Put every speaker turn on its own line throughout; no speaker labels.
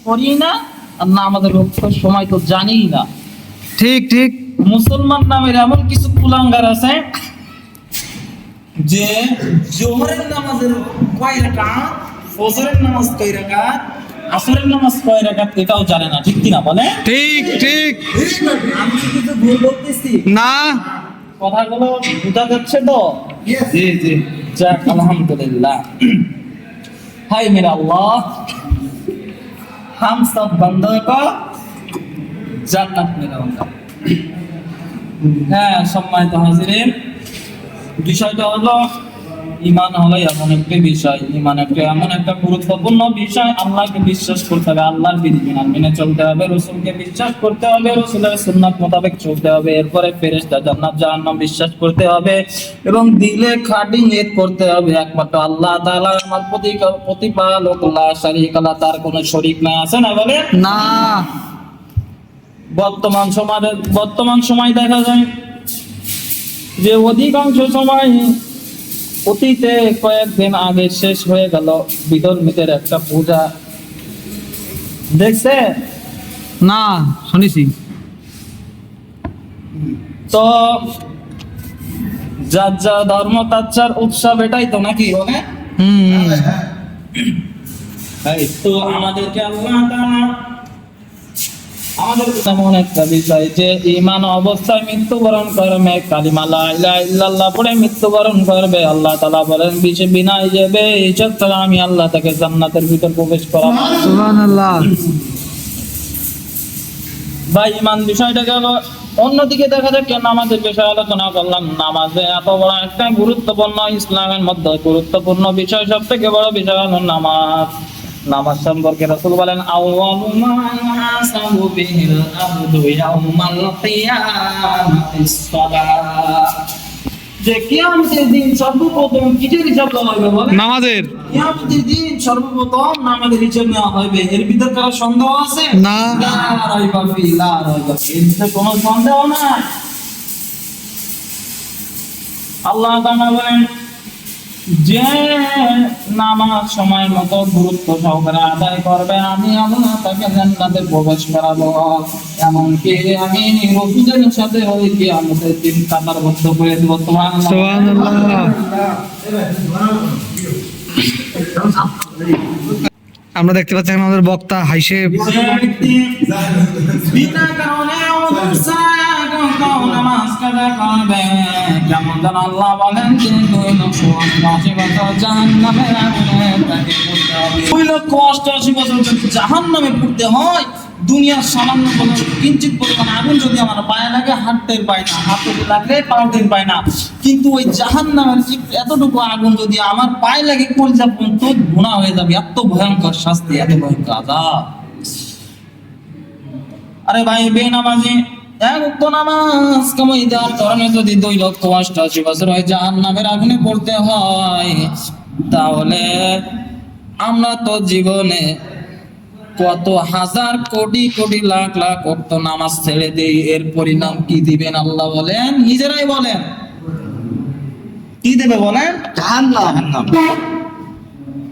করি না, আর না আমাদের রক্ষার সময় তো জানিই না।
ঠিক ঠিক।
মুসলমান নামের এমন কিছু কুলাঙ্গার আছে যে জোহরের নামাজের কয় রাকাত, ফজরের নামাজ কয় রাকাত, আসরের নামাজ কয় রাকাত এটাও জানে না, ঠিক কিনা বলে?
ঠিক ঠিক।
আমি কি কিছু ভুল বলতেছি?
না।
কথাগুলো বোঝা যাচ্ছে তো?
জি জি।
যাক, আলহামদুলিল্লাহ। हाय मेरा अल्लाह, हम सब बंदों को জান্নাত में रहूंगा। হ্যাঁ, সম্মানিত হাজিরিন, বিষয়টা হলো ঈমান হলো এমন একটা বিষয়, ঈমান একটা এমন একটা গুরুত্বপূর্ণ বিষয়। আল্লাহকে বিশ্বাস করতে হবে, আল্লাহর বিধিবিধান মেনে চলতে হবে, রাসূলকে বিশ্বাস করতে হবে, রাসূলের সুন্নাত মোতাবেক চলতে হবে, এরপরে ফেরেশতা, জান্নাত, জাহান্নাম বিশ্বাস করতে হবে এবং দিলে খাঁটি নিয়ত করতে হবে একমাত্র আল্লাহ তাআলা আমার প্রতিপালক, লা শারীকা লাহু, তার কোনো শরীক নাই। আছে না বলে?
না।
বর্তমান সময় দেখা যায় যে অধিকাংশ সময় অতীতে কয়েকদিন আগে শেষ হয়ে গেল বিধর্মীদের একটা পূজা, দেখছে?
না, শুনেছি।
তো যার যা ধর্ম তার যার উৎসব, এটাই তো নাকি বলে?
হুম।
তো আমাদেরকে আল্লাহ তাআলা আমাদের এমন একটা বিষয় যে ঈমান অবস্থায় মৃত্যুবরণ করবে, কালিমা লা ইলাহা ইল্লাল্লাহ পড়ে মৃত্যুবরণ করবে, আল্লাহ তাআলা বলেন বিনা হিসাবে ইজ্জত ছাড়া আমি আল্লাহ তাকে জান্নাতের ভিতর প্রবেশ করাবো।
সুবহানাল্লাহ।
ভাই, ঈমান বিষয়টা গেল। অন্যদিকে দেখা যায় কেন নামাজের বিষয়ে আলোচনা করলাম। নামাজে এত বড় একটা গুরুত্বপূর্ণ, ইসলামের মধ্যে গুরুত্বপূর্ণ বিষয়, সব থেকে বড় বিষয় হলো নামাজ। নামাজ সম্পর্কে রাসূল বলেন, আউয়ালু মা ইউহাসাবু বিহিল আবদু ইয়াউমাল কিয়ামাতিস সালাহ। যে কিয়ামতের দিন সর্বপ্রথম কিসের হিসাব দেওয়া হবে বলে?
নামাজের।
কিয়ামতের দিন সর্বপ্রথম নামাজের হিসাব নেওয়া হবে। এর ভিতর কারো সন্দেহ আছে?
না।
লা রাইবা ফি, লা রাইবা ফি, এর ভিতরে কোনো সন্দেহ নাই। আল্লাহ তাআলা বলেন যে নামাজ সময় মতো গুরুত্ব সহকারে আদায় করবে, আমি আল্লাহ তাকে জান্নাতে প্রবেশ করাবো। এমনকি আমি রসূলের সাথে ওই কিয়ামতের দিন কাতারবদ্ধ করে দেব।
সুবহানাল্লাহ। আমরা দেখতে পাচ্ছি আমাদের বক্তা হাইসে
বিনা কারণে নামাজ কাজা করবে, যেমন আল্লাহ বলেন 288 বছর জাহান্নামের আগুনে তাকে পড়তে হবে। 288 বছর যদি জাহান্নামে পড়তে হয়, দুনিয়ার সামান্য কোনো কিঞ্চিত পরিমাণ আগুন যদি আমার পায়ে লাগে, হাত টের পায় না, হাতে লাগলে পাও টের পায় না, কিন্তু ওই জাহান্নামের এতটুকু আগুন যদি আমার পায়ে লাগে, কলিজা পর্যন্ত গুনাহ হয়ে যাবে। এত ভয়ঙ্কর শাস্তি, এত ভয়ঙ্কর আযাব। আরে ভাই, বেনামাজি এক ওয়াক্ত নামাজ কামাই দেওয়ার কারণে যদি 288 বছর হয় জাহান্নামের আগুনে পড়তে হয়, তাহলে আমরা তো জীবনে কত হাজার কোটি কোটি লাখ লাখ ওয়াক্ত নামাজ ছেড়ে দেই, এর পরিণাম কি দিবেন আল্লাহ বলেন? নিজেরাই বলেন, কি দেবে বলেন? জাহান্নাম।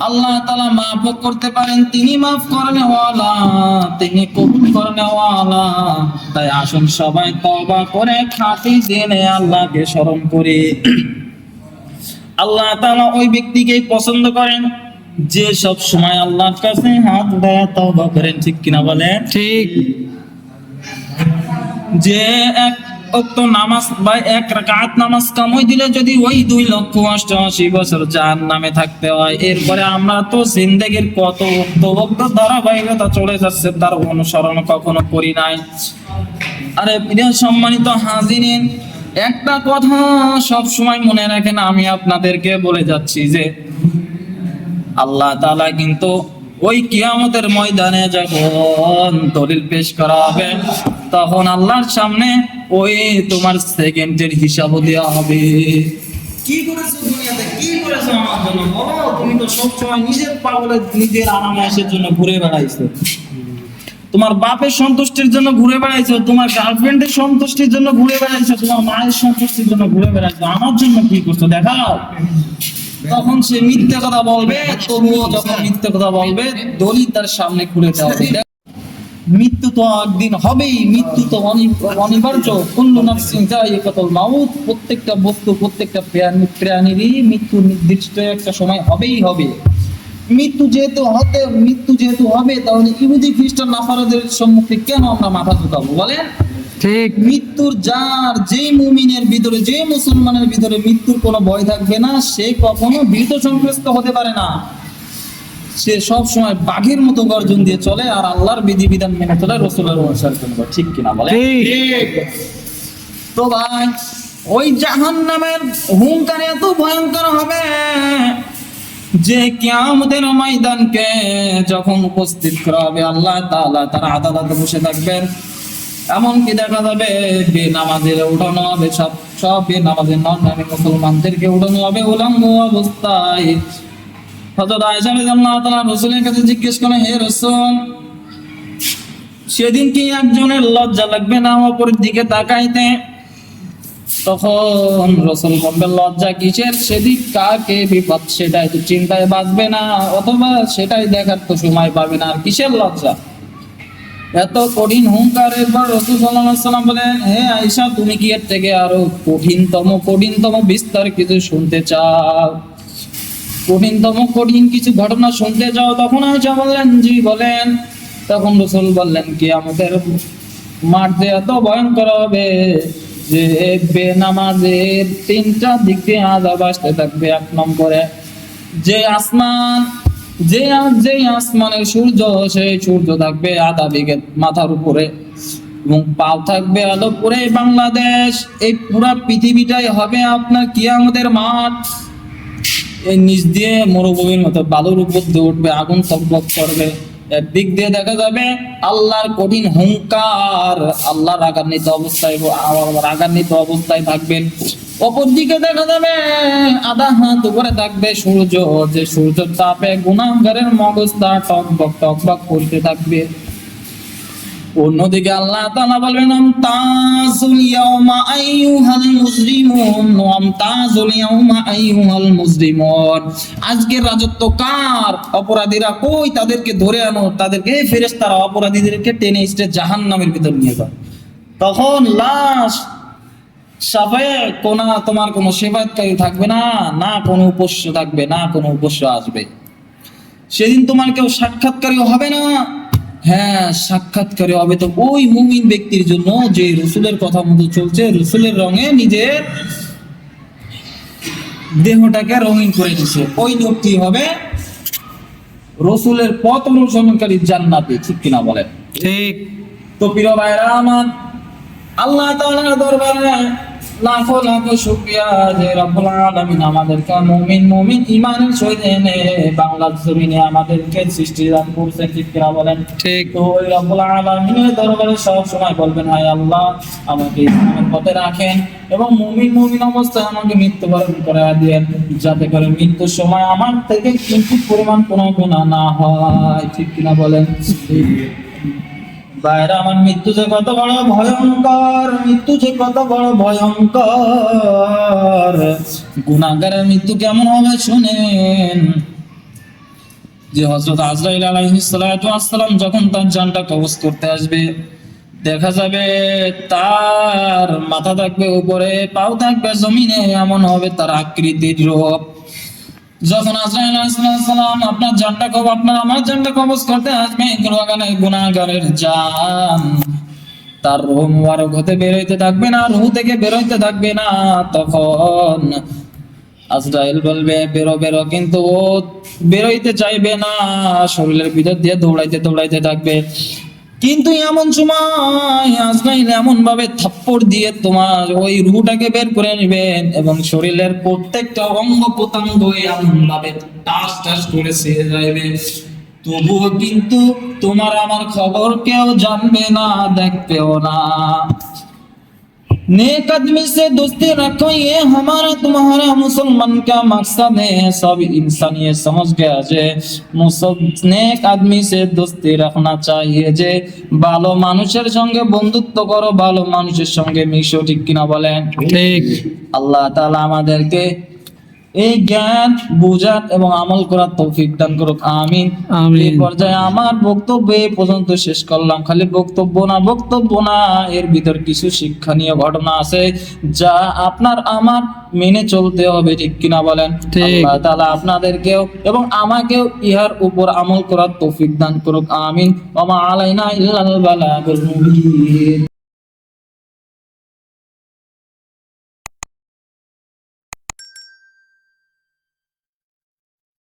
আল্লাহ তাআলা মাফ করতে পারেন, তিনি মাফ করনেওয়ালা, তিনি কবুল করনেওয়ালা। তাই আসুন সবাই তওবা করে খাঁটি দিনে আল্লাহকে স্মরণ করি। আল্লাহ তাআলা ওই ব্যক্তিকেই পছন্দ করেন যে সব সময় আল্লাহর কাছে হাত উঠায় তওবা করেন, ঠিক কিনা বলেন?
ঠিক।
যে এক ওয়াক্ত নামাজ বা এক রাকাত নামাজ কামাই দিলে যদি ওই 288 বছর জাহান্নামে থাকতে হয়, এরপরে আমরা তো জিন্দেগির কত ওয়াক্ত ধারাবাহিকতা চলে যাচ্ছে, তার অনুসরণ কখনো করি নাই। আরে প্রিয় সম্মানিত হাজিরিন, একটা কথা সব সময় মনে রাখেন, আমি আপনাদেরকে বলে যাচ্ছি যে আল্লাহ তাআলা কিন্তু ওই কিয়ামতের ময়দানে যখন দলিল পেশ করা হবে, তখন আল্লাহর সামনে ওই তোমার সেকেন্ডের হিসাবও দেওয়া হবে। কি করেছো দুনিয়াতে, কি করেছো আমার জন্য বলো? তুমি তো সবসময় নিজের পাগলে, নিজের আরামের জন্য ঘুরে বেড়াইছো, তোমার বাপের সন্তুষ্টির জন্য ঘুরে বেড়াইছো, তোমার গার্লফ্রেন্ডের সন্তুষ্টির জন্য ঘুরে বেড়াইছো, তোমার মায়ের সন্তুষ্টির জন্য ঘুরে বেড়াইছো। আমার জন্য কি করছো দেখাও। তখন সে মিথ্যে কথা বলবে, তবুও যখন মিথ্যে কথা বলবে দলিল তার সামনে খুলে দেওয়া হবে। মৃত্যু তো একদিন হবেই, মৃত্যু তো অনিবার্য। কুল্লু নাফসিন যায়িকাতুল মাউত, প্রত্যেকটা বস্তু, প্রত্যেকটা প্রাণীরই মৃত্যু নির্দিষ্ট একটা সময় হবেই হবে। মৃত্যু যেহেতু হবে, তাহলে ইহুদি খ্রিস্টান নাসারাদের সম্মুখে কেন আমরা মাথা ঝুঁকাবো বলেন?
ঠিক।
মৃত্যুর যার, যেই মুমিনের ভিতরে, যে মুসলমানের ভিতরে মৃত্যুর কোনো ভয় থাকবে না, সে কখনো ভীত সন্ত্রস্ত হতে পারে না। সে সব সময় বাঘের মতো গর্জন দিয়ে চলে আর আল্লাহর বিধিবিধান মেনে চলে, রাসূলের অনুসরণ করে। ঠিক কিনা বলে?
ঠিক।
তো ভাই, ওই জাহান্নামের হুঙ্কার এত ভয়ঙ্কর হবে যে কিয়ামতের ময়দানকে যখন উপস্থিত করা হবে, আল্লাহ তাআলা তার আদালতে বসে থাকবেন। এমনকি দেখা যাবে বেনামাজের উঠানো হবে, সব বেনামাজের নন-নামী মুসলমানদেরকে উঠানো হবে উলঙ্গ অবস্থায়। হযরত আয়েশা রাদিয়াল্লাহু তাআলা রাসূলের কাছে জিজ্ঞেস করেন, হে রাসূল, সেদিন কি একজনের লজ্জা লাগবে না অপরের দিকে তাকাইতে? তখন রাসূল বললেন, লজ্জা কিসের? সেদিক কাকে বিপদ সেটাই তো চিন্তায় বাঁচবে না, অথবা সেটাই দেখার তো সময় পাবে না, আর কিসের লজ্জা? এত কঠিন হুঙ্কারের পর রাসূল সাল্লাল্লাহু আলাইহি ওয়াসাল্লাম বলেন, হে আয়েশা, তুমি কি এর থেকে আরো কঠিনতম বিস্তার কিছু শুনতে চাও? কঠিন কিছু ঘটনা শুনতে চাও? তখন আয়েশা বললেন, জি বলেন। তখন রাসূল বললেন, কিয়ামতের মাঠ যে এত ভয়ঙ্কর হবে যে বেনামাজের তিনটা দিক দিয়ে আযাব আসতে থাকবে। এক নম্বরে যে আসমানের সূর্য, সেই সূর্য থাকবে আধা বিঘে মাথার উপরে, এবং পাও থাকবে আলো পুরে বাংলাদেশ। এই পুরা পৃথিবীটাই হবে আপনার কিয়ামতের মাঠ। এই নিচ দিয়ে মরুভূমির মতো বালুর উপর দিয়ে উঠবে, আগুন টকবক করবে। একদিক দিয়ে দেখা যাবে আল্লাহর কঠিন হুঙ্কার, আল্লাহ রাগান্বিত অবস্থায় থাকবেন। অপর দিকে দেখা যাবে আধা হাত উপরে থাকবে সূর্য, যে সূর্যের তাপে গুনাহগারের মগজটা টকবক করতে থাকবে। অন্যদিকে আল্লাহ তাআলা বলবেন, আমতাজুল ইয়াউমা আইয়ুহাল মুজরিমুন, আমতাজুল ইয়াউমা আইয়ুহাল মুজরিমুন। আজকের রাজত্ব কার? অপরাধীরা কই? তাদেরকে ধরে আনো, তাদেরকে ফেরেশতারা অপরাধীদেরকে টেনে হিঁচড়ে জাহান্নামের ভিতর নিয়ে যাবে। তখন লাশ সাফায়ে তোমার কোনো সেবায়তকারী থাকবে না, না কোনো উপস্য থাকবে, না কোনো উপস্য আসবে। সেদিন তোমার কেউ সাক্ষাৎকারী হবে না। হ্যাঁ, সাক্ষাৎকারী হবে তো ওই মুমিন ব্যক্তির জন্য যে রসুলের কথা মতো চলছে, রসুলের রঙে নিজের দেহটাকে রঙিন করে নিছে। ওই লোকটি হবে রসুলের পথ অনুসরণকারী জান্নাতি। ঠিক কিনা বলেন?
ঠিক।
তো প্রিয় ভাইরা আমার, আল্লাহ তাআলার দরবারে লাখো লাখো শুকরিয়া যে রব্বুল আলামিন আমাদেরকে মুমিন ঈমানের সহিত এনে বাংলার জমিনে আমাদেরকে সৃষ্টি দান করছেন। ঠিক কিনা বলেন?
ঠিক।
তো ওই রব্বুল আলামিনের দরবারে সব সময় বলবেন, হায় আল্লাহ, আমাকে ইসলামের পথে রাখেন এবং মুমিন অবস্থায় আমাকে মৃত্যুবরণ করায় দিয়েন, যাতে করে মৃত্যুর সময় আমার থেকে কিঞ্চিত পরিমাণ কোনো গুনাহ না হয়। ঠিক কিনা বলেন? বাইরে আমার মৃত্যু যে কত বড় ভয়ঙ্কর, গুনাহগারের মৃত্যু কেমন হবে শুনেন। যে হযরত আজরাইল আলাইহিস সালাতু ওয়াস সালাম যখন তার জানটা কবজ করতে আসবে, দেখা যাবে তার মাথা থাকবে উপরে, পাও থাকবে জমিনে, এমন হবে তার আকৃতির রূপ। যখন আজরাইল আলাইহিস সালাম আমার জানটা কবজ করতে আসবে, গুনাহগারের জান তার রূহ মুবারক হতে বের হইতে থাকবে না, রূহ থেকে বের হইতে থাকবে না। তখন আজরাইল বলবে, বেরো, কিন্তু ও বের হইতে চাইবে না, শরীরের ভিতর দিয়ে দৌড়াইতে থাকবে। কিন্তু এমন সময় আজরাইল এমন ভাবে থাপ্পড় দিয়ে তোমার ওই রূহটাকে বের করে নেবেন এবং শরীরের প্রত্যেকটা অঙ্গ প্রত্যঙ্গ এমন ভাবে টাস করে ছিঁড়ে যাবে, তবুও কিন্তু তোমার আমার খবর কেউ জানবে না, দেখবেও না। नेक आदमी से दोस्ती रखो, ये हमारा तुम्हारा मुसलमान का मकसद है। सब इंसान ये समझ गया जे नेक आदमी से दोस्ती रखना चाहिए, যে ভালো মানুষের সঙ্গে বন্ধুত্ব করো, ভালো মানুষের সঙ্গে মিশো। ঠিক কিনা বলেন?
ঠিক।
আল্লাহ তাআলা আমাদেরকে এই জ্ঞান বুঝার এবং আমল করার তৌফিক দান করুক, আমিন।
আমিন।
এই পর্যায়ে আমার বক্তব্য এই পর্যন্ত শেষ করলাম। খালি বক্তব্য না, এর ভিতর কিছু শিক্ষণীয় ঘটনা আছে যা আপনার আমার মেনে চলতে হবে, ঠিক কিনা বলেন?
ঠিক।
আল্লাহ তাআলা আপনাদেরকেও এবং আমাকেও ইহার উপর আমল করার তৌফিক দান করুক, আমিন। ওয়া মা আলাইনা ইল্লাল বালাগুল মুবিন।